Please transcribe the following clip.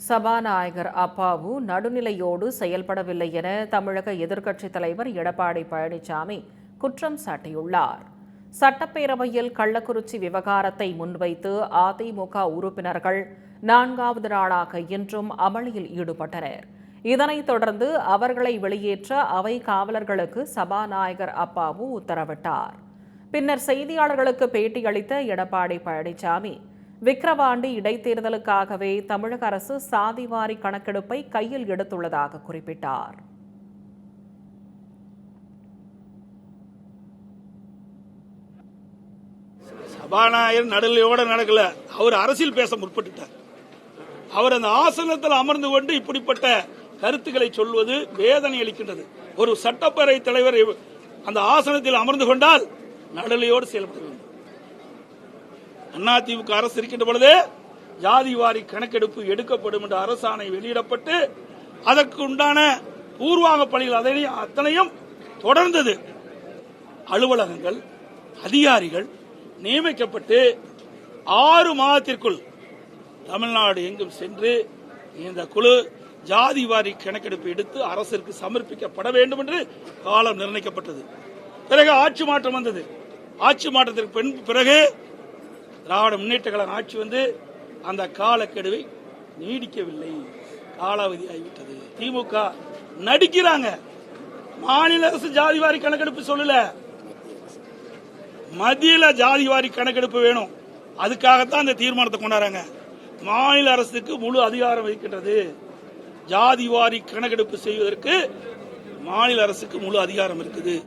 சபாநாயகர் அப்பாவு நடுநிலையோடு செயல்படவில்லை என தமிழக எதிர்க்கட்சித் தலைவர் எடப்பாடி பழனிசாமி குற்றம் சாட்டியுள்ளார். சட்டப்பேரவையில் கள்ளக்குறிச்சி விவகாரத்தை முன்வைத்து அதிமுக உறுப்பினர்கள் 4வது நாளாக இன்றும் அமளியில் ஈடுபட்டனர். இதனைத் தொடர்ந்து அவர்களை வெளியேற்ற அவை காவலர்களுக்கு சபாநாயகர் அப்பாவு உத்தரவிட்டார். பின்னர் செய்தியாளர்களுக்கு பேட்டியளித்த எடப்பாடி பழனிசாமி, விக்கிரவாண்டி இடைத்தேர்தலுக்காகவே தமிழக அரசு சாதிவாரி கணக்கெடுப்பை கையில் எடுத்துள்ளதாக குறிப்பிட்டார். சபாநாயகர் நடுநிலையோட நடக்கல, அவர் அரசியல் பேச முற்பட்டுட்டார். அவர் அந்த ஆசனத்தில் அமர்ந்து கொண்டு இப்படிப்பட்ட கருத்துக்களை சொல்வது வேதனை அளிக்கின்றது. ஒரு சட்டப்பேரவை தலைவர் அந்த ஆசனத்தில் அமர்ந்து கொண்டால் நடுநிலையோடு செயல்பட வேண்டும். அதிமுக அரசு இருக்கின்ற பொழுது ஜாதிவாரி கணக்கெடுப்பு எடுக்கப்படும் என்ற அரசாணை வெளியிடப்பட்டு அதற்கு உண்டான பூர்வாங்க பணிகள் அத்தனையும் தொடர்ந்தது. அலுவலகங்கள், அதிகாரிகள் நியமிக்கப்பட்டு 6 மாதத்திற்குள் தமிழ்நாடு எங்கும் சென்று இந்த குழு ஜாதிவாரி கணக்கெடுப்பு எடுத்து அரசிற்கு சமர்ப்பிக்கப்பட வேண்டும் என்று காலம் நிர்ணயிக்கப்பட்டது. பிறகு ஆட்சி மாற்றம் வந்தது. ஆட்சி மாற்றத்திற்கு பிறகு திராவிட முன்னேற்ற கழகம் ஆட்சி வந்து அந்த காலக்கெடுவை நீடிக்கவில்லை, காலாவதி ஆகிவிட்டது. திமுக நடிக்கிறாங்க. மாநில அரசு ஜாதிவாரி கணக்கெடுப்பு சொல்லல, மத்தியில ஜாதிவாரி கணக்கெடுப்பு வேணும். அதுக்காகத்தான் இந்த தீர்மானத்தை கொண்டாடுறாங்க. மாநில அரசுக்கு முழு அதிகாரம் இருக்கின்றது. ஜாதிவாரி கணக்கெடுப்பு செய்வதற்கு மாநில அரசுக்கு முழு அதிகாரம் இருக்குது.